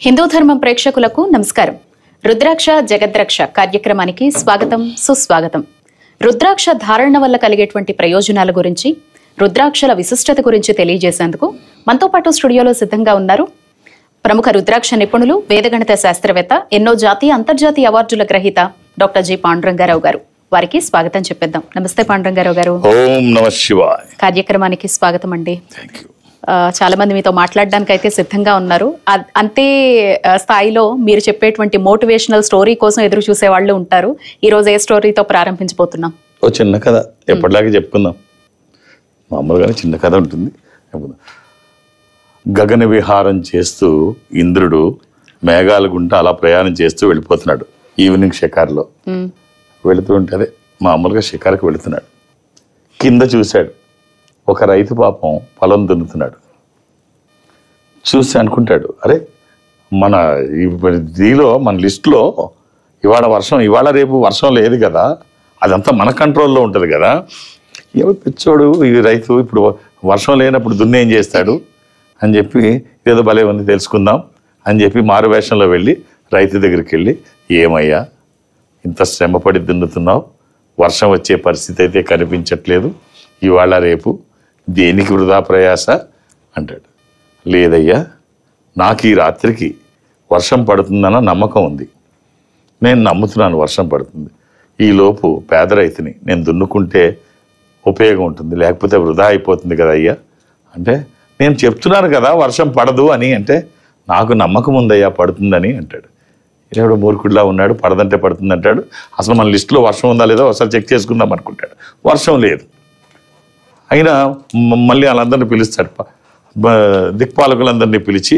హిందూ ధర్మం ప్రేక్షకులకు నమస్కారం. రుద్రాక్ష జగద్రక్ష కార్యక్రమానికి స్వాగతం, సుస్వాగతం. రుద్రాక్ష ధారణ వల్ల కలిగేటువంటి ప్రయోజనాల గురించి, రుద్రాక్షల విశిష్టత గురించి తెలియజేసేందుకు మనతో పాటు స్టూడియోలో సిద్ధంగా ఉన్నారు ప్రముఖ రుద్రాక్ష నిపుణులు, వేదగణిత శాస్త్రవేత్త, ఎన్నో జాతీయ అంతర్జాతీయ అవార్డుల గ్రహీత డాక్టర్ జి పాండురంగారావు గారు. వారికి స్వాగతం చెప్పేద్దాం. నమస్తే పాండురంగారావు గారు. ఓం నమః శివాయ. కార్యక్రమానికి స్వాగతం అండి. చాలా మంది మీతో మాట్లాడడానికి అయితే సిద్ధంగా ఉన్నారు. అంతే స్థాయిలో మీరు చెప్పేటువంటి మోటివేషనల్ స్టోరీ కోసం ఎదురు చూసే వాళ్ళు ఉంటారు. ఈ రోజు ఏ స్టోరీతో ప్రారంభించబోతున్నాం? ఓ చిన్న కథ, ఎప్పటిలాగే చెప్పుకుందాం. మామూలుగానే చిన్న కథ ఉంటుంది. గగన విహారం చేస్తూ ఇంద్రుడు మేఘాల గుంట అలా ప్రయాణం చేస్తూ వెళ్ళిపోతున్నాడు. ఈవినింగ్ షికార్లో వెళుతూ ఉంటే, అదే మామూలుగా షికార్కి వెళుతున్నాడు. కింద చూశాడు, ఒక రైతు పాపం పొలం దున్నుతున్నాడు. చూసి అనుకుంటాడు, అరే మన దీనిలో మన లిస్టులో ఇవాళ రేపు వర్షం లేదు కదా, అదంతా మన కంట్రోల్లో ఉంటుంది కదా, ఎవరు పిచ్చోడు ఈ రైతు, ఇప్పుడు వర్షం లేనప్పుడు దున్ను ఏం చేస్తాడు అని చెప్పి ఏదో భలే ఉంది తెలుసుకుందాం అని చెప్పి మారువేషంలో వెళ్ళి రైతు దగ్గరికి వెళ్ళి, ఏమయ్యా ఇంత శ్రమపడి దున్నుతున్నావు, వర్షం వచ్చే పరిస్థితి అయితే కనిపించట్లేదు, ఇవాళ రేపు దేనికి వృధా ప్రయాస అంటాడు. లేదయ్యా, నాకు ఈ రాత్రికి వర్షం పడుతుందన్న నమ్మకం ఉంది, నేను నమ్ముతున్నాను వర్షం పడుతుంది. ఈలోపు పేద రైతుని నేను దున్నుకుంటే ఉపయోగం ఉంటుంది, లేకపోతే వృధా అయిపోతుంది కదా అయ్యా అంటే, నేను చెప్తున్నాను కదా వర్షం పడదు అని అంటే, నాకు నమ్మకం ఉందయ్యా పడుతుందని అంటాడు. ఎవడో మూర్ఖుడిలా ఉన్నాడు, పడదంటే పడుతుంది అంటాడు. అసలు మన లిస్టులో వర్షం ఉందా లేదా ఒకసారి చెక్ చేసుకుందాం అనుకుంటాడు. వర్షం లేదు. అయినా మళ్ళీ వాళ్ళందరినీ పిలుస్తాడు, దిక్పాలకులందరినీ పిలిచి,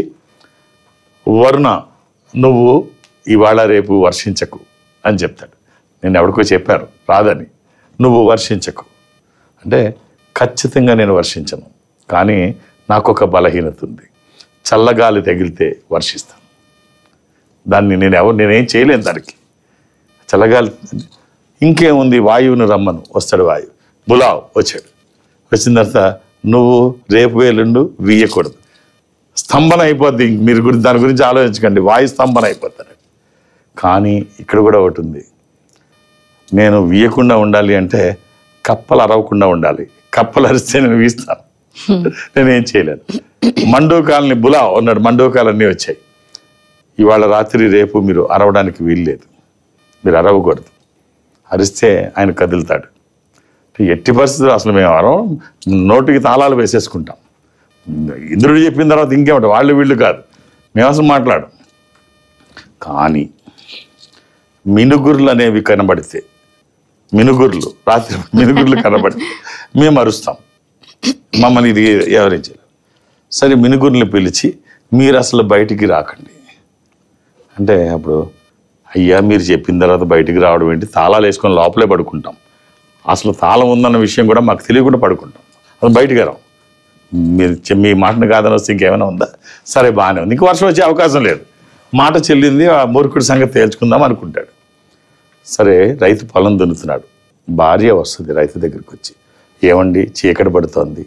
వరుణ నువ్వు ఇవాళ రేపు వర్షించకు అని చెప్తాడు. నేను ఎవరికో చెప్పాను రాదని, నువ్వు వర్షించకు అంటే, ఖచ్చితంగా నేను వర్షించను, కానీ నాకు ఒక బలహీనత ఉంది, చల్లగాలి తగిలితే వర్షిస్తాను. దాన్ని నేనేం చేయలేను దానికి. చల్లగాలి ఇంకేముంది, వాయువుని రమ్మను, వస్తాడు వాయువు. బులావ్ వచ్చాడు. వచ్చిన తర్వాత, నువ్వు రేపు ఎల్లుండు వీయకూడదు, స్తంభన అయిపోద్ది, మీరు దాని గురించి ఆలోచించకండి, వాయు స్తంభన అయిపోతారు. కానీ ఇక్కడ కూడా ఒకటి ఉంది, నేను వీయకుండా ఉండాలి అంటే కప్పలు అరవకుండా ఉండాలి, కప్పలు అరిస్తే నేను వీస్తాను, నేనేం చేయలేను. మండూకాలని బులావ్ అన్నాడు, మండూకాలన్నీ వచ్చాయి. ఇవాళ రాత్రి రేపు మీరు అరవడానికి వీల్లేదు, మీరు అరవకూడదు, అరిస్తే ఆయన కదులుతాడు. ఎట్టి పరిస్థితులు అసలు మేము అరవం, నోటికి తాళాలు వేసేసుకుంటాం. ఇంద్రుడు చెప్పిన తర్వాత ఇంకేమిటి, వాళ్ళు వీళ్ళు కాదు, మేము అసలు మాట్లాడం. కానీ మినుగుర్లు అనేవి కనబడితే, రాత్రి మినుగుర్లు కనబడితే మేము అరుస్తాం, మమ్మల్ని ఇది ఎవరించారు. సరే మినుగుర్లు పిలిచి, మీరు అసలు బయటికి రాకండి అంటే, అప్పుడు అయ్యా మీరు చెప్పిన తర్వాత బయటికి రావడం ఏంటి, తాళాలు వేసుకొని లోపలే పడుకుంటాం, అసలు తాళం ఉందన్న విషయం కూడా మాకు తెలియకుండా పడుకుంటాం, అసలు బయటికి రావు, మీరు మీ మాటను కాదని వస్తే ఇంకేమైనా ఉందా, సరే బాగానే ఉంది, ఇంక వర్షం వచ్చే అవకాశం లేదు, మాట చెల్లింది, ఆ మూర్ఖుడి సంగతి తేల్చుకుందాం అనుకుంటాడు. సరే రైతు పొలం దున్నుతున్నాడు. భార్య వస్తుంది రైతు దగ్గరికి వచ్చి, ఏమండి చీకటి పడుతోంది,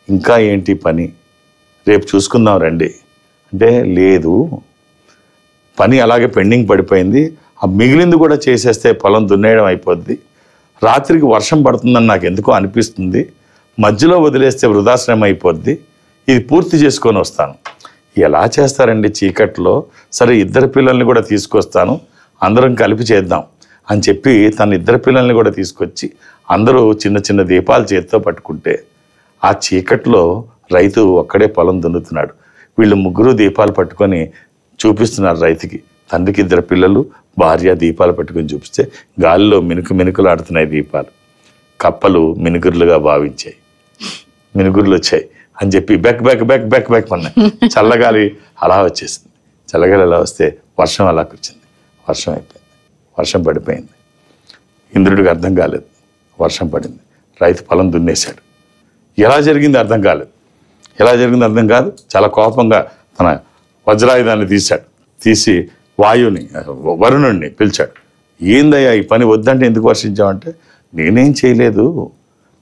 ఇంకా ఏంటి పని, రేపు చూసుకుందాం రండి అంటే, లేదు పని అలాగే పెండింగ్ పడిపోయింది, ఆ మిగిలింది కూడా చేసేస్తే పొలం దున్నేయడం అయిపోద్ది, రాత్రికి వర్షం పడుతుందని నాకు ఎందుకో అనిపిస్తుంది, మధ్యలో వదిలేస్తే వృధాశ్రమం అయిపోద్ది, ఇది పూర్తి చేసుకొని వస్తాను. ఎలా చేస్తారండి చీకట్లో, సరే ఇద్దరు పిల్లల్ని కూడా తీసుకొస్తాను, అందరం కలిపి చేద్దాం అని చెప్పి తన ఇద్దరు పిల్లల్ని కూడా తీసుకొచ్చి అందరూ చిన్న చిన్న దీపాలు చేతితో పట్టుకుంటే, ఆ చీకట్లో రైతు ఒక్కడే పొలం దున్నుతున్నాడు. వీళ్ళు ముగ్గురు దీపాలు పట్టుకొని చూపిస్తున్నారు రైతుకి. తండ్రికి ఇద్దరు పిల్లలు, భార్య దీపాలు పట్టుకొని చూపిస్తే గాలిలో మినుకులు ఆడుతున్నాయి దీపాలు. కప్పలు మినుగుర్లుగా భావించాయి, మినుగుర్లు వచ్చాయి అని చెప్పి బెక్ బెక్ బెక్ బెక్ బెక్ అన్నాయి. చల్లగాలి అలా వచ్చేసింది. చల్లగాలి అలా వస్తే వర్షం అలా కూర్చుంది. వర్షం అయిపోయింది, వర్షం పడిపోయింది. ఇంద్రుడికి అర్థం కాలేదు, వర్షం పడింది, రైతు పొలం దున్నేశాడు. ఎలా జరిగింది అర్థం కాలేదు, చాలా కోపంగా తన వజ్రాయుధాన్ని తీసి వాయువుని, వరుణుడిని పిలిచాడు. ఏందయ్యా ఈ పని, వద్దంటే ఎందుకు వర్షించావంటే, నేనేం చేయలేదు,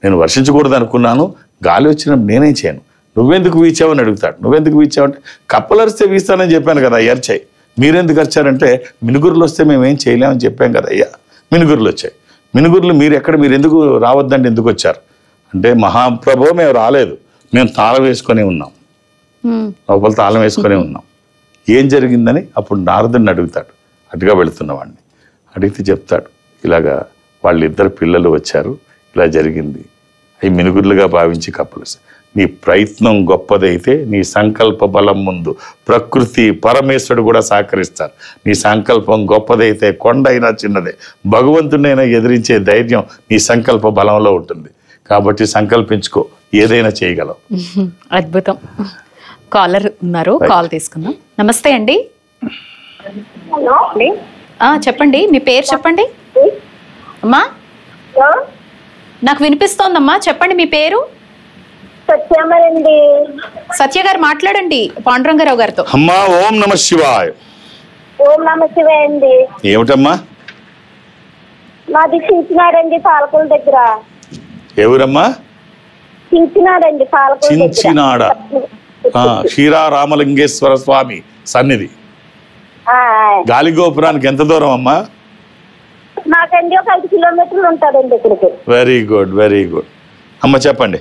నేను వర్షించకూడదు అనుకున్నాను, గాలి వచ్చినప్పుడు నేనేం చేయను, నువ్వెందుకు వీచావని అడుగుతాడు. నువ్వెందుకు వీచావంటే కప్పలరిస్తే వీస్తానని చెప్పాను కదా అయ్యర్చాయి. మీరెందుకు వచ్చారంటే మినుగురులు వస్తే మేమేం చేయలేమని చెప్పాం కదా అయ్యా. మినుగురులు వచ్చాయి. మినుగురులు మీరు ఎందుకు రావద్దండి, ఎందుకు వచ్చారు అంటే మహాప్రభు మేము రాలేదు, మేము తాళం వేసుకొని ఉన్నాం, లోపల తాళం వేసుకొని ఉన్నాం. ఏం జరిగిందని అప్పుడు నారదుడిని అడుగుతాడు. అటుగా వెళుతున్నవాడిని అడిగితే చెప్తాడు, ఇలాగా వాళ్ళిద్దరు పిల్లలు వచ్చారు, ఇలా జరిగింది. అవి మినుగురులుగా భావించి కప్పలు. నీ ప్రయత్నం గొప్పదైతే నీ సంకల్ప బలం ముందు ప్రకృతి పరమేశ్వరుడు కూడా సహకరిస్తారు. నీ సంకల్పం గొప్పదైతే కొండ అయినా చిన్నదే, భగవంతుడైనా ఎదిరించే ధైర్యం నీ సంకల్ప బలంలో ఉంటుంది. కాబట్టి సంకల్పించుకో, ఏదైనా చేయగలవు. అద్భుతం. కాలర్ ఉన్నారు, కాల్ తీసుకుందాం. నమస్తే అండి. హలో చెప్పండి, మీ పేరు చెప్పండి. అమ్మా నాకు వినిపిస్తోందమ్మా, చెప్పండి మీ పేరు. సత్యమరండి. సత్య గారు మాట్లాడండి పాండురంగారావు గారితో. అమ్మా ఓం నమ శివాయ. ఓం నమ శివాయ అండి. ఏమిటమ్మా? మాది చించినాడండి, పాలకొల దగ్గర. ఎవరమ్మా? చించినాడండి, పాలకొల దగ్గర. చించినాడ క్షీరారామలింగేశ్వర స్వామి సన్నిధి. గాలిగోపురానికి ఎంత దూరం అమ్మా? మాకండి ఒక 5 కిలోమీటర్లు ఉంటుందండి ఇక్కడికి. Very good, very good. అమ్మ చెప్పండి.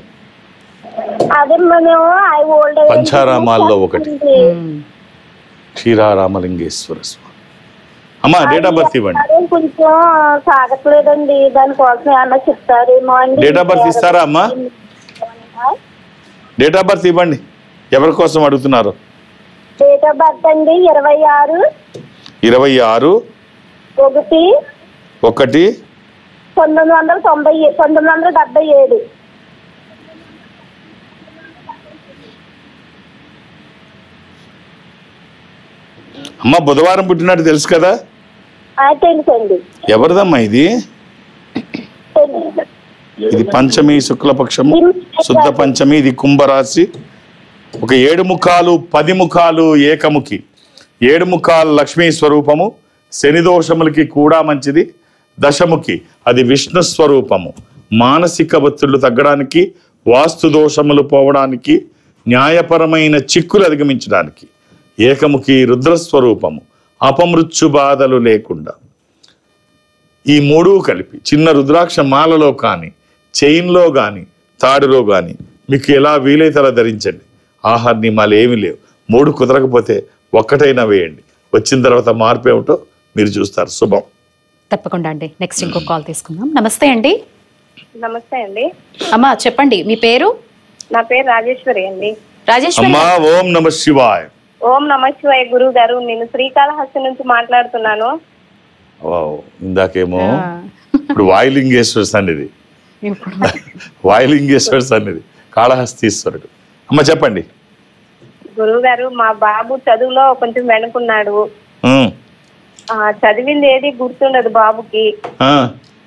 అదే మేము ఓల్డ్ పంచారామాల్లో ఒకటి క్షీరారామలింగేశ్వర స్వామి. అమ్మ డేట్ ఆఫ్ బర్త్ ఇవ్వండి. కొంచెం సాగట్లేదండి, దానికోసం ఏమన్నా చెప్తారేమో అండి. డేట్ ఆఫ్ బర్త్ ఇస్తారా అమ్మా? డేట్ ఆఫ్ బర్త్ ఇవ్వండి. ఎవరి కోసం అడుగుతున్నారు? డేట్ ఆఫ్ బర్త్ అండి 26/1/1977. అమ్మ బుధవారం పుట్టినట్టు తెలుసు కదా? తెలుసండి. ఎవరిదమ్మా ఇది? ఇది పంచమి, శుక్లపక్షము, శుద్ధ పంచమి. ఇది కుంభరాశి. ఒక 7 ముఖాలు 10 ముఖాలు ఏకముఖి. 7 ముఖాలు లక్ష్మీ స్వరూపము, శని దోషములకి కూడా మంచిది. దశముఖి అది విష్ణు స్వరూపము, మానసిక ఒత్తిళ్లు తగ్గడానికి, వాస్తు దోషములు పోవడానికి, న్యాయపరమైన చిక్కులు అధిగమించడానికి. ఏకముఖి రుద్రస్వరూపము, అపమృత్యు బాధలు లేకుండా. ఈ 3 కలిపి చిన్న రుద్రాక్ష మాలలో కానీ, చైన్లో కానీ, తాడులో కానీ మీకు ఎలా వీలైతే అలా ధరించండి. ఆహార నియమాలు ఏమీ లేవు. 3 కుదరకపోతే ఒక్కటైనా వేయండి. వచ్చిన తర్వాత మార్పు ఏమిటో మీరు చూస్తారు. శుభం. తప్పకుండా అండి. నెక్స్ట్ ఇంకో కాల్ తీసుకుందాం. నమస్తే అండి. నమస్తే అండి. అమ్మా చెప్పండి, మీ పేరు. నా పేరు రాజేశ్వరి అండి. రాజేశ్వరి. అమ్మా ఓం నమ శివాయ. ఓం నమ శివాయ. గురువు గారు, నేను శ్రీకాళహస్తి నుంచి మాట్లాడుతున్నాను. ఇందాకేమో ఇప్పుడు వాయులింగేశ్వర సన్నిధి, వాయులింగేశ్వర సన్నిధి కాళహస్తీశ్వరుడు. అమ్మ చెప్పండి. గురువు గారు, మా బాబు చదువులో కొంచెం వెనుకున్నాడు. చదివింది ఏది గుర్తుండదు బాబుకి.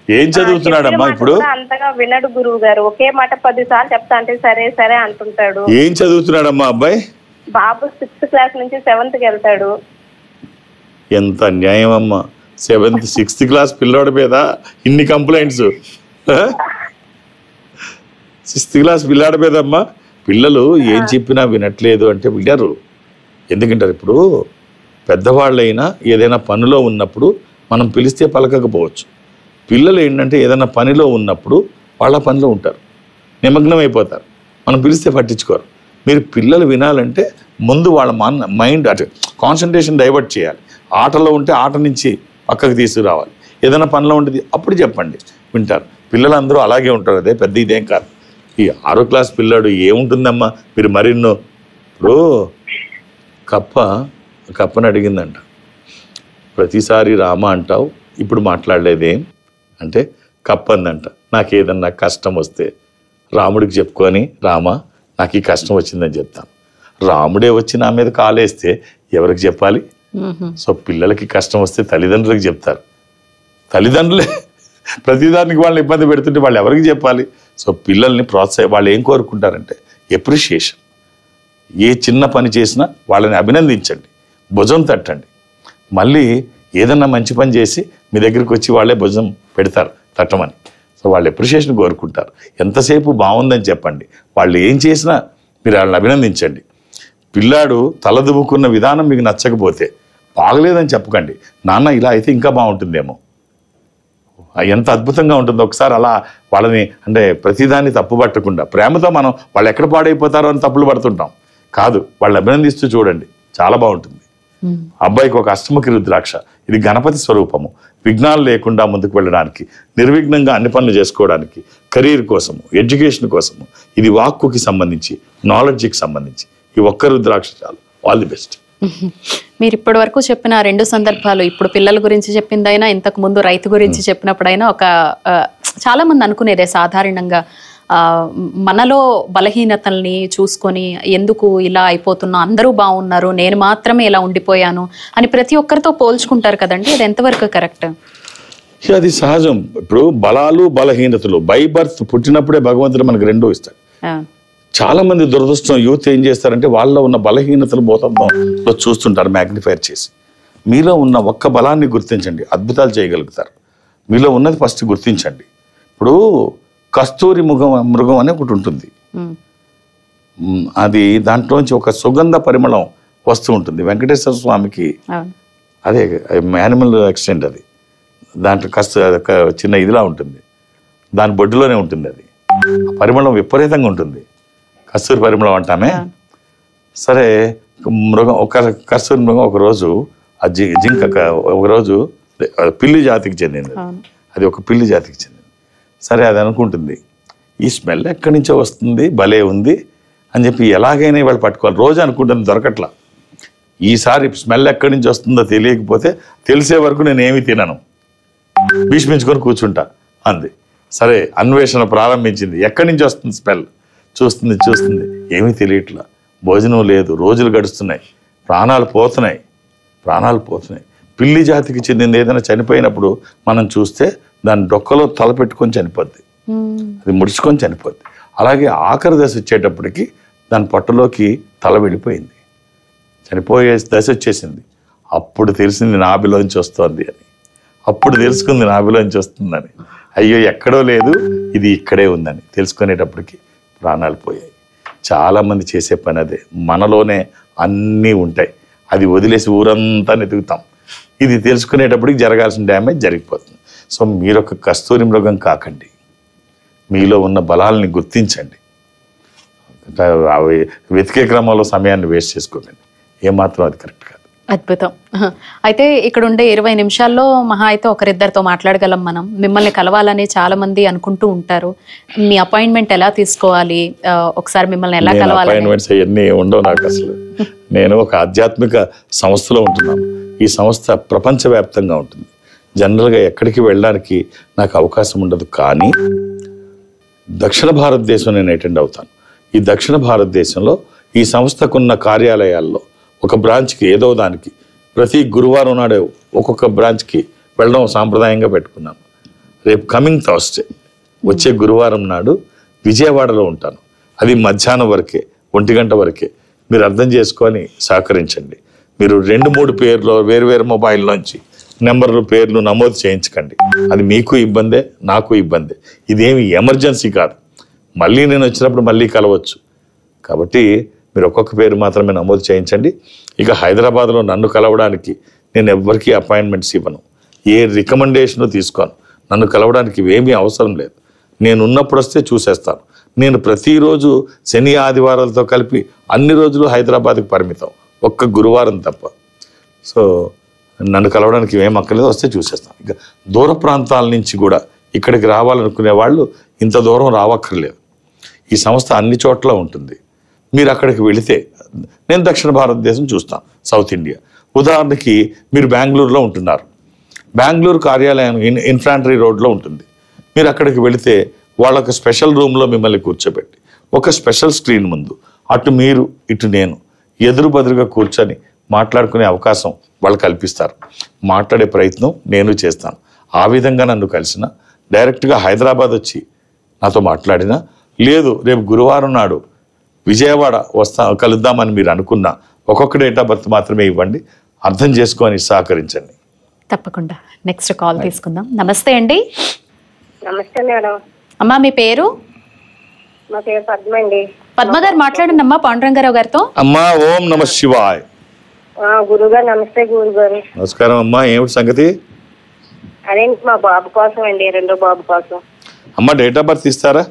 ఏం చదువుతున్నాడమ్మా ఇప్పుడు? అంతగా వినడు గురువు గారు. ఒకే మాట 10 సార్లు చెప్తా అంటే సరే సరే అంటుంటాడు. ఏం చదువుతున్నాడమ్మా అబ్బాయి? బాబు 6th క్లాస్ నుంచి 7th కి వెళ్తాడు. ఎంత అన్యాయం అమ్మా. 7th 6th క్లాస్ పిల్లోడి మీద ఇన్ని కంప్లైంట్స్. 6th క్లాస్ పిల్లాడి మీద అమ్మా. పిల్లలు ఏం చెప్పినా వినట్లేదు అంటే వినరు. ఎందుకంటారు? ఇప్పుడు పెద్దవాళ్ళైనా ఏదైనా పనిలో ఉన్నప్పుడు మనం పిలిస్తే పలకకపోవచ్చు. పిల్లలు ఏంటంటే ఏదైనా పనిలో ఉన్నప్పుడు వాళ్ళ పనిలో ఉంటారు, నిమగ్నం అయిపోతారు. మనం పిలిస్తే పట్టించుకోరు. మీరు పిల్లలు వినాలంటే ముందు వాళ్ళ మైండ్ అటు కాన్సన్ట్రేషన్ డైవర్ట్ చేయాలి. ఆటలో ఉంటే ఆట నుంచి పక్కకు తీసుకురావాలి. ఏదైనా పనిలో ఉంటుంది అప్పుడు చెప్పండి, వింటారు. పిల్లలందరూ అలాగే ఉంటారు. అదే పెద్ద ఇదేం కాదు. ఈ 6వ క్లాస్ పిల్లాడు ఏముంటుందమ్మా మీరు మరిన్నో. ఇప్పుడు కప్పని అడిగిందంట, ప్రతిసారి రామ అంటావు, ఇప్పుడు మాట్లాడలేదేం అంటే కప్పందంట, నాకేదన్నా కష్టం వస్తే రాముడికి చెప్పుకొని రామా నాకు ఈ కష్టం వచ్చిందని చెప్తాను. రాముడే వచ్చి నా మీద కాలేస్తే ఎవరికి చెప్పాలి? సో పిల్లలకి కష్టం వస్తే తల్లిదండ్రులకు చెప్తారు. తల్లిదండ్రులే ప్రతిదానికి వాళ్ళని ఇబ్బంది పెడుతుంటే వాళ్ళు ఎవరికి చెప్పాలి? సో పిల్లల్ని వాళ్ళు ఏం కోరుకుంటారంటే ఎప్రిషియేషన్. ఏ చిన్న పని చేసినా వాళ్ళని అభినందించండి, భుజం తట్టండి. మళ్ళీ ఏదన్నా మంచి పని చేసి మీ దగ్గరికి వచ్చి వాళ్ళే భుజం పెడతారు తట్టమని. సో వాళ్ళు ఎప్రిషియేషన్ కోరుకుంటారు. ఎంతసేపు బాగుందని చెప్పండి. వాళ్ళు ఏం చేసినా మీరు వాళ్ళని అభినందించండి. పిల్లాడు తలదువ్వుకున్న విధానం మీకు నచ్చకపోతే బాగలేదని చెప్పకండి, నాన్న ఇలా అయితే ఇంకా బాగుంటుందేమో, ఎంత అద్భుతంగా ఉంటుందో ఒకసారి అలా వాళ్ళని అంటే ప్రతిదాన్ని తప్పు పట్టకుండా ప్రేమతో మనం వాళ్ళు ఎక్కడ పాడైపోతారో అని తప్పులు పడుతుంటాం, కాదు వాళ్ళు అభినందిస్తూ చూడండి, చాలా బాగుంటుంది. అబ్బాయికి ఒక అష్టముఖి రుద్రాక్ష, ఇది గణపతి స్వరూపము, విఘ్నాలు లేకుండా ముందుకు వెళ్ళడానికి, నిర్విఘ్నంగా అన్ని పనులు చేసుకోవడానికి, కెరీర్ కోసము, ఎడ్యుకేషన్ కోసము, ఇది వాక్కుకి సంబంధించి, నాలెడ్జ్కి సంబంధించి ఈ ఒక్క రుద్రాక్ష చాలు. All the best. మీరు ఇప్పటి వరకు చెప్పిన 2 సందర్భాలు, ఇప్పుడు పిల్లల గురించి చెప్పిందైనా ఇంతకు ముందు రైతు గురించి చెప్పినప్పుడైనా ఒక చాలా మంది అనుకునేదే సాధారణంగా మనలో బలహీనతల్ని చూసుకొని ఎందుకు ఇలా అయిపోతున్నా, అందరూ బాగున్నారు నేను మాత్రమే ఇలా ఉండిపోయాను అని ప్రతి ఒక్కరితో పోల్చుకుంటారు కదండి, అది ఎంతవరకు కరెక్ట్? అది సహజం. ఇప్పుడు బలాలు బలహీనతలు బై బర్త్, పుట్టినప్పుడే భగవంతుడు మనకు 2 ఇస్తాడు. చాలా మంది దురదృష్టం యూత్ ఏం చేస్తారంటే వాళ్ళలో ఉన్న బలహీనతలు బోధంలో చూస్తుంటారు మ్యాగ్నిఫైర్ చేసి. మీలో ఉన్న ఒక్క బలాన్ని గుర్తించండి, అద్భుతాలు చేయగలుగుతారు. మీలో ఉన్నది ఫస్ట్ గుర్తించండి. ఇప్పుడు కస్తూరి మృగం అని ఒకటి ఉంటుంది, అది దాంట్లోంచి ఒక సుగంధ పరిమళం వస్తూ ఉంటుంది. వెంకటేశ్వర స్వామికి అదే యానిమల్ ఎక్స్టెంట్, అది దాంట్లో చిన్న ఇదిలా ఉంటుంది, దాని బొడ్డులోనే ఉంటుంది. అది పరిమళం విపరీతంగా ఉంటుంది, కస్తూరి పరిమళం అంటామే. సరే మృగం, ఒక కస్తూరి మృగం ఒకరోజు ఆ జింక ఒకరోజు పిల్లి జాతికి చెందింది, అది ఒక పిల్లి జాతికి చెందింది. సరే అది అనుకుంటుంది, ఈ స్మెల్ ఎక్కడి నుంచో వస్తుంది, భలే ఉంది అని చెప్పి ఎలాగైనా వాళ్ళు పట్టుకోవాలి. రోజు అనుకుంటుంది, దొరకట్లా. ఈసారి స్మెల్ ఎక్కడి నుంచి వస్తుందో తెలియకపోతే తెలిసే వరకు నేను ఏమీ తినను, భీష్మించుకొని కూర్చుంటా అంది. సరే అన్వేషణ ప్రారంభించింది, ఎక్కడి నుంచి వస్తుంది స్మెల్, చూస్తుంది ఏమీ తెలియట్లా, భోజనం లేదు, రోజులు గడుస్తున్నాయి, ప్రాణాలు పోతున్నాయి. పిల్లి జాతికి చెందింది ఏదైనా చనిపోయినప్పుడు మనం చూస్తే దాని డొక్కలో తల పెట్టుకొని చనిపోద్ది, అది ముడుచుకొని చనిపోద్ది. అలాగే ఆఖరి దశ వచ్చేటప్పటికి దాని పొట్టలోకి తల వెళ్ళిపోయింది, చనిపోయే దశ వచ్చేసింది. అప్పుడు తెలిసింది నాభిలోంచి వస్తుంది అని, అప్పుడు తెలుసుకుంది నాభిలోంచి వస్తుందని. అయ్యో ఎక్కడో లేదు, ఇది ఇక్కడే ఉందని తెలుసుకునేటప్పటికి ప్రాణాలు పోయాయి. చాలామంది చేసే పని అదే, మనలోనే అన్నీ ఉంటాయి, అది వదిలేసి ఊరంతా వెతుకుతాం. ఇది తెలుసుకునేటప్పటికి జరగాల్సిన డ్యామేజ్ జరిగిపోతుంది. సో మీరు ఒక కస్తూరి మృగం కాకండి, మీలో ఉన్న బలాలని గుర్తించండి, అవి వెతికే క్రమంలో సమయాన్ని వేస్ట్ చేసుకోకండి, ఏమాత్రం అది కరెక్ట్ కాదు. అద్భుతం. అయితే ఇక్కడ ఉండే 20 నిమిషాల్లో మహా అయితే ఒకరిద్దరితో మాట్లాడగలం మనం. మిమ్మల్ని కలవాలని చాలా మంది అనుకుంటూ ఉంటారు, మీ అపాయింట్మెంట్ ఎలా తీసుకోవాలి, ఒకసారి మిమ్మల్ని ఎలా కలవాలి? అపాయింట్మెంట్స్ అవన్నీ ఉండవు నాకు అసలు. నేను ఒక ఆధ్యాత్మిక సంస్థలో ఉంటున్నాను, ఈ సంస్థ ప్రపంచవ్యాప్తంగా ఉంటుంది. జనరల్గా ఎక్కడికి వెళ్ళడానికి నాకు అవకాశం ఉండదు, కానీ దక్షిణ భారతదేశం నేను అటెండ్ అవుతాను. ఈ దక్షిణ భారతదేశంలో ఈ సంస్థకున్న కార్యాలయాల్లో ఒక బ్రాంచ్కి ఏదో దానికి ప్రతి గురువారం నాడే ఒక్కొక్క బ్రాంచ్కి వెళ్ళడం సాంప్రదాయంగా పెట్టుకున్నాను. రేపు కమింగ్ థర్స్డే వచ్చే గురువారం నాడు విజయవాడలో ఉంటాను. అది మధ్యాహ్నం వరకే, 1 గంట వరకే. మీరు అర్థం చేసుకొని సహకరించండి. మీరు 2-3 పేర్లు వేరు మొబైల్లోంచి నెంబర్లు పేర్లు నమోదు చేయించకండి, అది మీకు ఇబ్బందే నాకు ఇబ్బందే. ఇదేమి ఎమర్జెన్సీ కాదు, మళ్ళీ నేను వచ్చినప్పుడు మళ్ళీ కలవచ్చు. కాబట్టి మీరు ఒక్కొక్క పేరు మాత్రమే నమోదు చేయించండి. ఇక హైదరాబాద్లో నన్ను కలవడానికి నేను ఎవ్వరికీ అపాయింట్మెంట్స్ ఇవ్వను, ఏ రికమెండేషను తీసుకోను. నన్ను కలవడానికి ఏమీ అవసరం లేదు, నేను ఉన్నప్పుడు వస్తే చూసేస్తాను. నేను ప్రతిరోజు శని ఆదివారాలతో కలిపి అన్ని రోజులు హైదరాబాద్కి పరిమితం, ఒక్క గురువారం తప్ప. సో నన్ను కలవడానికి ఏం అక్కర్లేదు, వస్తే చూసేస్తాను. ఇక దూర ప్రాంతాల నుంచి కూడా ఇక్కడికి రావాలనుకునే వాళ్ళు ఇంత దూరం రావక్కర్లేదు, ఈ సంస్థ అన్ని చోట్ల ఉంటుంది. మీరు అక్కడికి వెళితే నేను దక్షిణ భారతదేశం చూస్తాను, సౌత్ ఇండియా. ఉదాహరణకి మీరు బెంగళూరులో ఉంటున్నారు, బెంగళూరు కార్యాలయం ఇన్ఫాంట్రీ రోడ్లో ఉంటుంది. మీరు అక్కడికి వెళితే వాళ్ళొక స్పెషల్ రూమ్లో మిమ్మల్ని కూర్చోబెట్టి ఒక స్పెషల్ స్క్రీన్ ముందు అటు మీరు ఇటు నేను ఎదురు బదురుగా కూర్చొని మాట్లాడుకునే అవకాశం వాళ్ళు కల్పిస్తారు. మాట్లాడే ప్రయత్నం నేను చేస్తాను. ఆ విధంగా నన్ను కలిసిన, డైరెక్ట్గా హైదరాబాద్ వచ్చి నాతో మాట్లాడినా, లేదు రేపు గురువారం నాడు విజయవాడ కలుద్దామని మీరు అనుకున్న ఒక్కొక్క డేట్ ఆఫ్ బర్త్ మాత్రమే ఇవ్వండి, అర్థం చేసుకొని సహకరించండి. తప్పకుండా. నెక్స్ట్ కాల్ తీసుకుందాం. నమస్తే అండి. నమస్తే మేడం. అమ్మా మీ పేరు? మా పేరు పద్మ అండి. పద్మ గారు మాట్లాడండి అమ్మా పాండురంగారావు గారితో. అమ్మా ఓం నమ శివాయ్. గురుగారు నమస్తే గురుగారు. నమస్కారం అమ్మా, ఏమిటి సంగతి? అదే మా బాబు కోసం అండి, రెండో బాబు కోసం. అమ్మా డేట్ ఆఫ్ బర్త్ ఇస్తారా?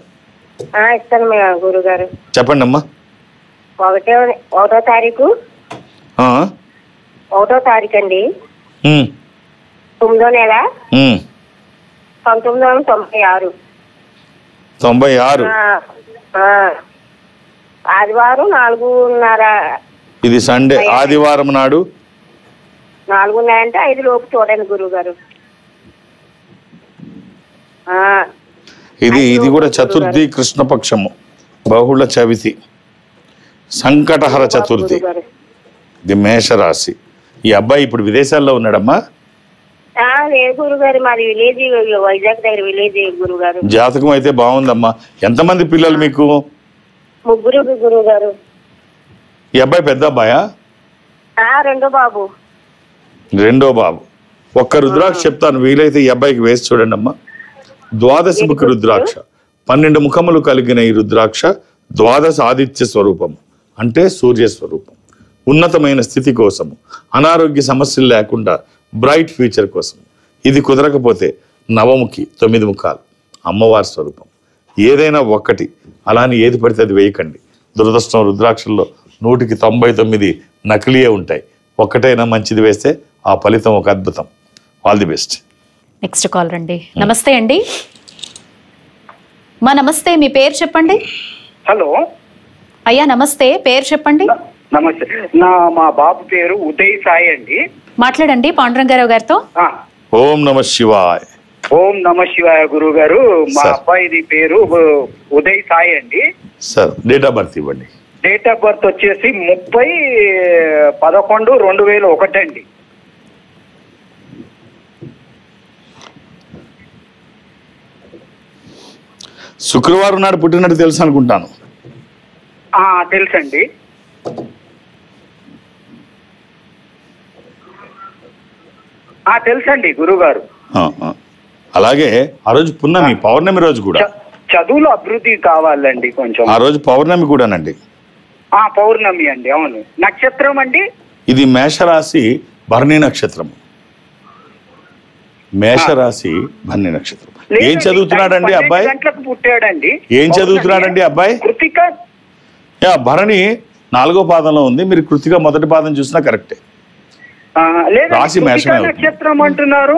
ఇస్తాను గురుగారు. చెప్పండి అమ్మా. 1వ తారీఖు ఆ, 1వ తారీఖు అండి, ఉమ్, 9వ నెల ఉమ్, 1996. 96. ఆదివారం 4:30. ఇది సండే, ఆదివారం నాడు 4:30 అంటే 5 లోపు చూడండి గురుగారు. ఇది కూడా చతుర్థి, కృష్ణపక్షము, బహుళ చవితి, సంకటహర చతుర్థి. ఇది మేషరాశి. ఈ అబ్బాయి ఇప్పుడు విదేశాల్లో ఉన్నాడమ్మా? లేదు గురుగారు, మాది విలేజ్, వైజాగ్ దగ్గర విలేజ్ గురుగారు. జాతకం అయితే బాగుందమ్మా. ఎంతమంది పిల్లలు మీకు? 3 గురుగారు. ఈ అబ్బాయి పెద్ద అబ్బాయా? రెండో బాబు. రెండో బాబు. ఒక్క రుద్రాక్ష చెప్తాను, వీలైతే ఈ అబ్బాయికి వేసి చూడండి అమ్మా. ద్వాదశి ముఖ రుద్రాక్ష, 12 ముఖములు కలిగిన ఈ రుద్రాక్ష ద్వాదశ ఆదిత్య స్వరూపం, అంటే సూర్య స్వరూపం. ఉన్నతమైన స్థితి కోసము, అనారోగ్య సమస్యలు లేకుండా బ్రైట్ ఫ్యూచర్ కోసం. ఇది కుదరకపోతే నవముఖి, 9 ముఖాలు, అమ్మవారి స్వరూపం. ఏదైనా ఒక్కటి, అలాని ఏది పడితే అది వేయకండి. దురదృష్టం రుద్రాక్షల్లో 100కి 99 నకిలీయే ఉంటాయి. ఒక్కటైనా మంచిది వేస్తే ఆ ఫలితం ఒక అద్భుతం. All the best. Next call రండి. నమస్తే అండి. నమస్తే, మీ పేరు చెప్పండి. హలో అయ్యా నమస్తే, పేరు చెప్పండి. నమస్తే. మా బాబు పేరు ఉదయ్ సాయి అండి. మాట్లాడండి పాండురంగారావు గారితో. ఓం నమ శివాయ్. ఓం నమ శివాయ గురువు గారు. మా సార్. అబ్బాయిది పేరు ఉదయ్ సాయి అండి. సార్ డేట్ ఆఫ్ బర్త్ ఇవ్వండి. డేట్ ఆఫ్ బర్త్ వచ్చేసి 30/11/2001 అండి. శుక్రవారం నాడు పుట్టినట్టు తెలుసు అనుకుంటాను. తెలుసండి. తెలుసండి గురుగారు. అలాగే ఆ రోజు పున్నమి, పౌర్ణమి రోజు కూడా. చదువులో అభివృద్ధి కావాలండి కొంచెం. ఆ రోజు పౌర్ణమి కూడానండి. పౌర్ణమి అండి. అవును. నక్షత్రం అండి ఇది మేషరాశి, భరణి నక్షత్రం. మేషరాశి, భరణి నక్షత్రం. ఏం చదువుతున్నాడండి అబ్బాయి? పుట్టాడండి. ఏం చదువుతున్నాడండి అబ్బాయి? కృతిక. భరణి 4వ పాదంలో ఉంది. మీరు కృతిక 1వ పాదం చూసినా కరెక్టే. రాశి మేషమే అవుతుంది. నక్షత్రం అంటున్నారు.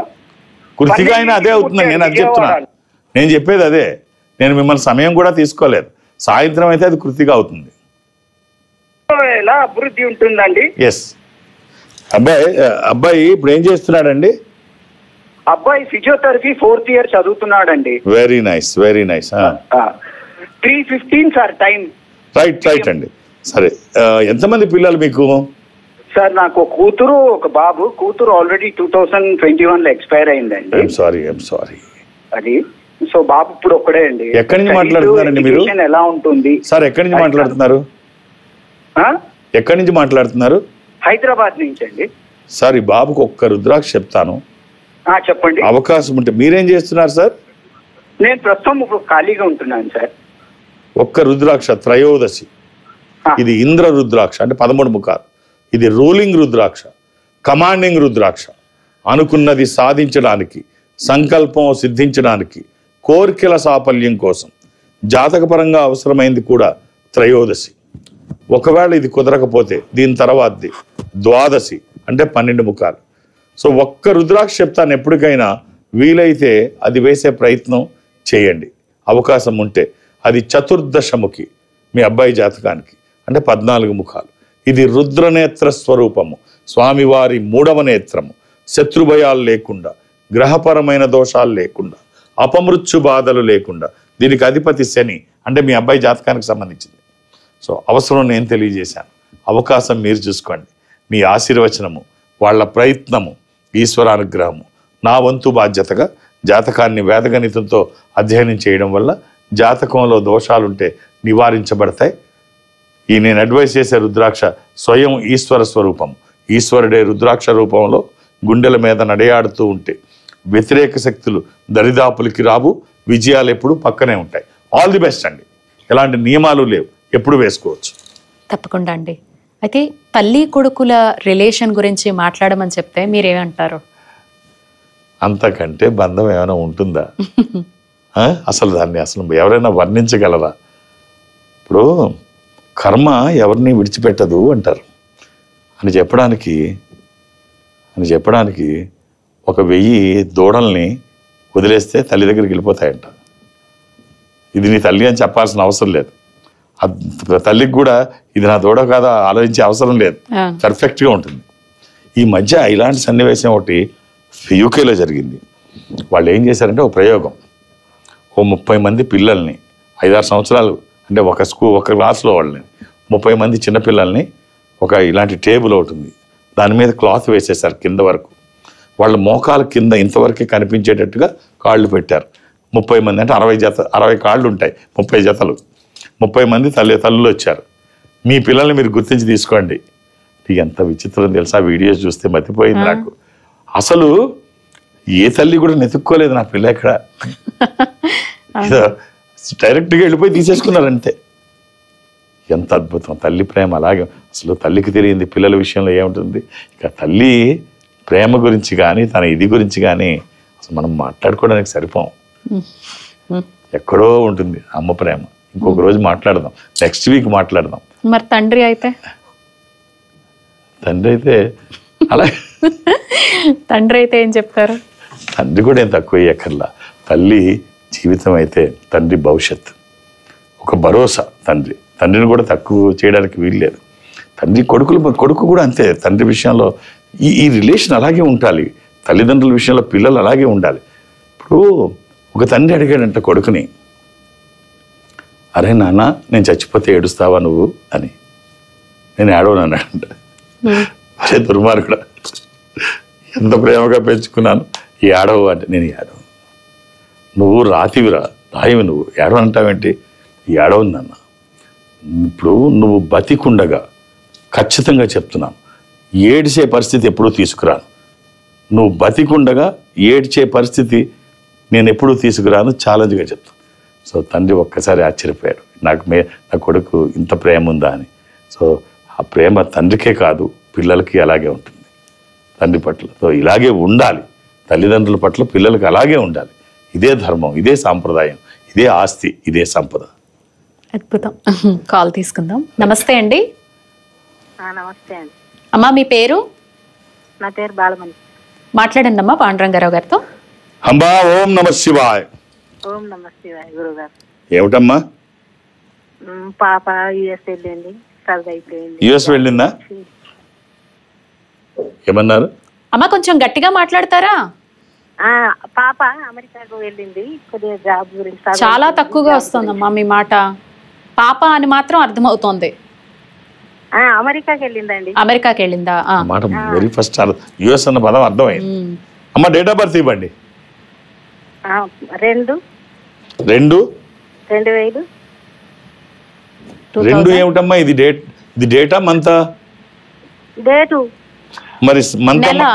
కృతిక అయినా అదే అవుతుందని నేను అది చెప్తున్నాను. నేను చెప్పేది అదే. నేను మిమ్మల్ని సమయం కూడా తీసుకోలేదు. సాయంత్రం అయితే అది కృతిక అవుతుంది. ఎలా అభివృద్ధి ఉంటుందండి? ఎస్. అబ్బాయి ఇప్పుడు ఏం చేస్తున్నాడండి? అబ్బాయి ఫిజియోథెరపీ 4th ఇయర్ చదువుతున్నాడండి. Very nice, very nice. 3:15 sir time. Right అండి. సరే, ఎంతమంది పిల్లలు మీకు? సార్ నాకు ఒక కూతురు, ఒక బాబు. కూతురు ఆల్రెడీ 2021లో ఎక్స్పైర్ అయిందండి. I'm sorry. అది సో బాబు ఇప్పుడు ఒక్కడే అండి. ఎక్కడి నుంచి మాట్లాడుతున్నారండి మీరు? ఎలా ఉంటుంది సార్? ఎక్కడి నుంచి మాట్లాడుతున్నారు? ఎక్కడి నుంచి మాట్లాడుతున్నారు? హైదరాబాద్ నుంచి అండి. సార్ ఈ బాబుకు ఒక్క రుద్రాక్ష చెప్తాను, చెప్పండి. అవకాశం ఉంటే. మీరేం చేస్తున్నారు సార్? నేను ప్రస్తుతం ఇప్పుడు ఖాళీగా ఉంటున్నాను సార్. ఒక్క రుద్రాక్ష, త్రయోదశి. ఇది ఇంద్ర రుద్రాక్ష, అంటే 13 ముఖాలు. ఇది రూలింగ్ రుద్రాక్ష, కమాండింగ్ రుద్రాక్ష. అనుకున్నది సాధించడానికి, సంకల్పం సిద్ధించడానికి, కోరికల సాఫల్యం కోసం, జాతకపరంగా అవసరమైంది కూడా త్రయోదశి. ఒకవేళ ఇది కుదరకపోతే దీని తర్వాతది ద్వాదశి, అంటే 12 ముఖాలు. సో ఒక్క రుద్రాక్ష చెప్తాను. ఎప్పటికైనా వీలైతే అది వేసే ప్రయత్నం చేయండి, అవకాశం ఉంటే. అది చతుర్దశముఖి మీ అబ్బాయి జాతకానికి, అంటే 14 ముఖాలు. ఇది రుద్రనేత్ర స్వరూపము, స్వామివారి 3వ నేత్రము. శత్రుభయాలు లేకుండా, గ్రహపరమైన దోషాలు లేకుండా, అపమృత్యు బాధలు లేకుండా. దీనికి అధిపతి శని, అంటే మీ అబ్బాయి జాతకానికి సంబంధించింది. సో అవసరం నేను తెలియజేశాను. అవకాశం మీరు చూసుకోండి. మీ ఆశీర్వచనము, వాళ్ళ ప్రయత్నము, ఈశ్వరానుగ్రహము. నా వంతు బాధ్యతగా జాతకాన్ని వేదగణితంతో అధ్యయనం చేయడం వల్ల జాతకంలో దోషాలుంటే నివారించబడతాయి. ఈ నేను అడ్వైస్ చేసే రుద్రాక్ష స్వయం ఈశ్వర స్వరూపం. ఈశ్వరుడే రుద్రాక్ష రూపంలో గుండెల మీద నడయాడుతూ ఉంటే వ్యతిరేక శక్తులు దరిదాపులకి రావు. విజయాలు ఎప్పుడు పక్కనే ఉంటాయి. ఆల్ ది బెస్ట్ అండి. ఎలాంటి నియమాలు లేవు, ఎప్పుడు వేసుకోవచ్చు. తప్పకుండా అండి. అయితే తల్లి కొడుకుల రిలేషన్ గురించి మాట్లాడమని చెప్తే మీరేమంటారు? అంతకంటే బంధం ఏమైనా ఉంటుందా? అసలు దాన్ని అసలు ఎవరైనా వర్ణించగలరా? ఇప్పుడు కర్మ ఎవరిని విడిచిపెట్టదు అంటారు. అని చెప్పడానికి 1000 దూడల్ని వదిలేస్తే తల్లి దగ్గరికి వెళ్ళిపోతాయంట. ఇది నీ తల్లి అని చెప్పాల్సిన అవసరం లేదు. తల్లికి కూడా ఇది నా దూడ కాదా ఆలోచించే అవసరం లేదు, పర్ఫెక్ట్గా ఉంటుంది. ఈ మధ్య ఇలాంటి సన్నివేశం ఒకటి యూకేలో జరిగింది. వాళ్ళు ఏం చేశారంటే ఒక ప్రయోగం, 30 మంది పిల్లల్ని 5-6 సంవత్సరాలు అంటే ఒక క్లాస్లో వాళ్ళని 30 మంది చిన్నపిల్లల్ని ఇలాంటి టేబుల్ ఒకటి ఉంది, దాని మీద క్లాత్ వేసేసారు కింద వరకు. వాళ్ళ మోకాల కింద ఇంతవరకే కనిపించేటట్టుగా కాళ్ళు పెట్టారు. 30 మంది అంటే 60 కాళ్ళు ఉంటాయి, 30 జతలు. 30 మంది తల్లులు వచ్చారు. మీ పిల్లల్ని మీరు గుర్తించి తీసుకోండి. ఎంత విచిత్రం తెలుసా? వీడియోస్ చూస్తే మతిపోయింది నాకు. అసలు ఏ తల్లి కూడా నెతుక్కోలేదు నా పిల్ల ఎక్కడ, డైరెక్ట్గా వెళ్ళిపోయి తీసేసుకున్నారు అంతే. ఎంత అద్భుతం! తల్లి ప్రేమ అలాగే. అసలు తల్లికి తెలియంది పిల్లల విషయంలో ఏముంటుంది? ఇక తల్లి ప్రేమ గురించి కానీ తన ఇది గురించి కానీ అసలు మనం మాట్లాడుకోవడానికి సరిపోం. ఎక్కడో ఉంటుంది అమ్మ ప్రేమ. ఇంకొక రోజు మాట్లాడదాం, నెక్స్ట్ వీక్ మాట్లాడదాం. మరి తండ్రి అయితే అలా తండ్రి అయితే ఏం చెప్తారు? తండ్రి కూడా ఏం తక్కువ ఎక్కర్లా. తల్లి జీవితం అయితే తండ్రి భవిష్యత్తు, ఒక భరోసా. తండ్రిని కూడా తక్కువ చేయడానికి వీల్లేదు. కొడుకు కూడా అంతే. తండ్రి విషయంలో ఈ రిలేషన్ అలాగే ఉండాలి. తల్లిదండ్రుల విషయంలో పిల్లలు అలాగే ఉండాలి. ఇప్పుడు ఒక తండ్రి అడిగాడంట కొడుకుని, అరే నాన్న నేను చచ్చిపోతే ఏడుస్తావా నువ్వు అని. నేను ఏడవనన్నాడంట. అరే దుర్మార్గుడా, ఎంత ప్రేమగా పెంచుకున్నాను, ఏడవు అంటే నేను ఏడవు. నువ్వు రాయివి నువ్వు ఏడవంటావేంటి? ఏడవు నాన్న. ఇప్పుడు నువ్వు బతికుండగా ఖచ్చితంగా చెప్తున్నాను, ఏడ్చే పరిస్థితి ఎప్పుడూ తీసుకురాను. నువ్వు బతికుండగా ఏడ్చే పరిస్థితి నేను ఎప్పుడూ తీసుకురాను, ఛాలెంజ్గా చెప్తాను. సో తండ్రి ఒక్కసారి ఆశ్చర్యపోయాడు, నా కొడుకు ఇంత ప్రేమ ఉందా అని. సో ఆ ప్రేమ తండ్రికే కాదు పిల్లలకి అలాగే ఉంటుంది తండ్రి పట్ల. సో ఇలాగే ఉండాలి, తల్లిదండ్రుల పట్ల పిల్లలకి అలాగే ఉండాలి. ఇదే ధర్మం, ఇదే సాంప్రదాయం, ఇదే ఆస్తి, ఇదే సంపద. అద్భుతం. కాల్ తీసుకుందాం. నమస్తే అండి. నమస్తే అండి. అమ్మా మీ పేరు? నా పేరు బాలమణి. మాట్లాడండి అమ్మా పాండురంగారావు గారితో. అంబా ఓం నమ శివాయ్. ఓం నమ శివాయ్ గురుగారు. ఏమిటమ్మా? పాప యుఎస్ వెళ్ళింది, చదువు అయిపోయింది. యుఎస్ వెళ్ళిందా? ఏమన్నారు అమ్మా? కొంచెం గట్టిగా మాట్లాడతారా? పాప అమెరికాకు వెళ్ళింది, కొద్దిగా జాబ్ గురించి. చాలా తక్కువగా వస్తుందమ్మా మీ మాట. పాప అని మాత్రం అర్థమవుతోంది. అమెరికాకి వెళ్ళిందండి. అమెరికాకి వెళ్ళిందా? మాట వెరీ ఫస్ట్ యుఎస్ అన్న పదం అర్థమైంది. అమ్మ డేట్ ఆఫ్ బర్త్ ఇవ్వండి. 2 ఏమిటమ్మా? ఇది డేటా మంతా? డేటు మరి మంత్ నెల?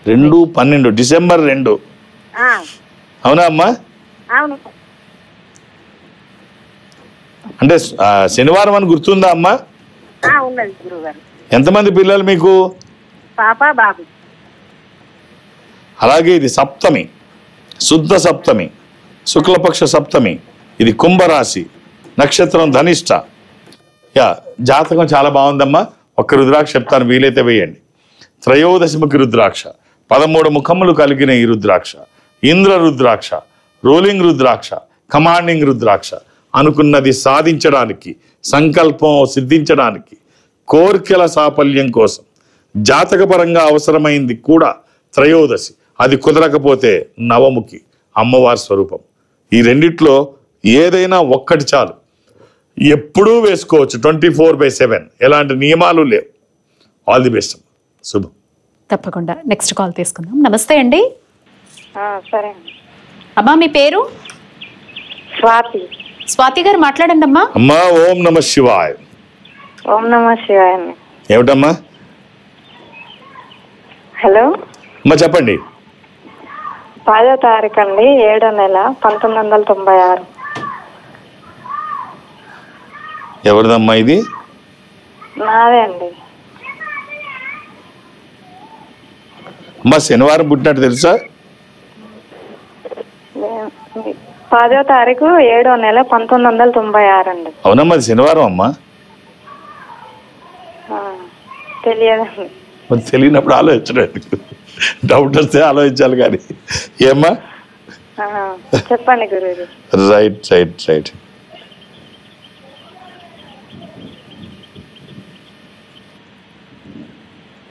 2/12 డిసెంబర్ 2. అవునా అమ్మా? అవును. అంటే శనివారం అని గుర్తుందా అమ్మా? ఉన్నది గురుగారు. ఎంతమంది పిల్లలు మీకు? పాప బాబు. అలాగే ఇది సప్తమి, శుద్ధ సప్తమి, శుక్లపక్ష సప్తమి. ఇది కుంభరాశి, నక్షత్రం ధనిష్ట. జాతకం చాలా బాగుందమ్మా. ఒక్క రుద్రాక్ష చెప్తాను, వీలైతే వేయండి. త్రయోదశిముఖి రుద్రాక్ష, 13 ముఖములు కలిగిన ఈ రుద్రాక్ష ఇంద్ర రుద్రాక్ష, రోలింగ్ రుద్రాక్ష, కమాండింగ్ రుద్రాక్ష. అనుకున్నది సాధించడానికి, సంకల్పం సిద్ధించడానికి, కోర్కెల సాఫల్యం కోసం, జాతకపరంగా అవసరమైంది కూడా త్రయోదశి. అది కుదరకపోతే నవముఖి, అమ్మవారి స్వరూపం. ఈ రెండిట్లో ఏదైనా ఒక్కటి చాలు, ఎప్పుడూ వేసుకోవచ్చు. 24/7, ఎలాంటి నియమాలు లేవు. All the best. శుభం. తప్పకుండా నెక్స్ట్ కాల్ తీసుకుందాం. నమస్తే అండి. సరే అమ్మా మీ పేరు? స్వాతి. స్వాతి గారు మాట్లాడండి అమ్మా. అమ్మా ఓం నమ శివాయ్. ఓం నమ శివాయ. ఏమిటమ్మా? హలో అమ్మా చెప్పండి. 10వ తారీఖు అండి 7వ నెల 1996. ఎవరిదమ్మా ఇది? నాదే అండి. అమ్మా శనివారం పుట్టినట్టు తెలుసా? 10వ తారీఖు 7వ నెల 1996 అండి. అవునమ్మా, అది శనివారం అమ్మా. తెలియదండి. మరి తెలియనప్పుడు ఆలోచించలేదు, డౌట్ వస్తే ఆలోచించాలి కానీ. ఏమ్మా? చెప్పండి గురుజీ. Right right right.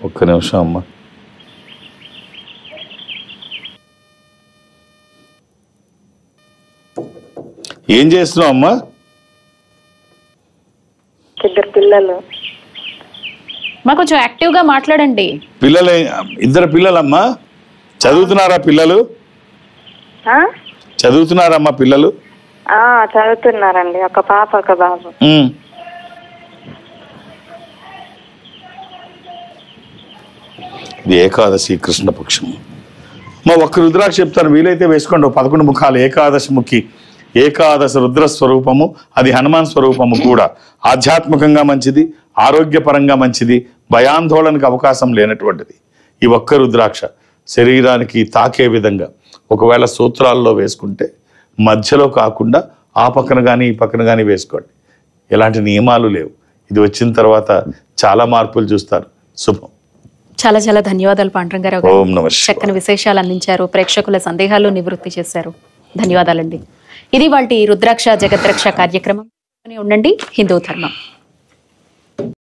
ఒక్క నిమిషం అమ్మా. ఏం చేస్తున్నావు అమ్మా? 2 పిల్లలు. మా కొంచెం యాక్టివ్ గా మాట్లాడండి. పిల్లలు 2 పిల్లలమ్మా. చదువుతున్నారా పిల్లలు? చదువుతున్నారమ్మా పిల్లలు? చదువుతున్నారండి. ఒక పాప ఒక బాబు. ఇది ఏకాదశి కృష్ణపక్షం. మా ఒక్క రుద్రాక్ష చెప్తాను, వీలైతే వేసుకోండి. 11 ముఖాలు ఏకాదశి ముఖి, ఏకాదశ రుద్ర స్వరూపము. అది హనుమాన్ స్వరూపము కూడా. ఆధ్యాత్మికంగా మంచిది, ఆరోగ్యపరంగా మంచిది, భయాందోళనకు అవకాశం లేనటువంటిది. ఈ ఒక్క రుద్రాక్ష శరీరానికి తాకే విధంగా ఒకవేళ సూత్రాల్లో వేసుకుంటే మధ్యలో కాకుండా ఆ పక్కన కానీ ఈ పక్కన కానీ వేసుకోండి. ఎలాంటి నియమాలు లేవు. ఇది వచ్చిన తర్వాత చాలా మార్పులు చూస్తారు. శుభం. చాలా చాలా ధన్యవాదాలు పాండురంగారావు ఓం నమః గారు. శివాయ. చక్కని విశేషాలు అందించారు. ప్రేక్షకుల సందేహాలు నివృత్తి చేశారు. ధన్యవాదాలండి. ఇది వాటి రుద్రాక్ష జగద్రక్ష కార్యక్రమం. ఉండండి. హిందూ ధర్మం.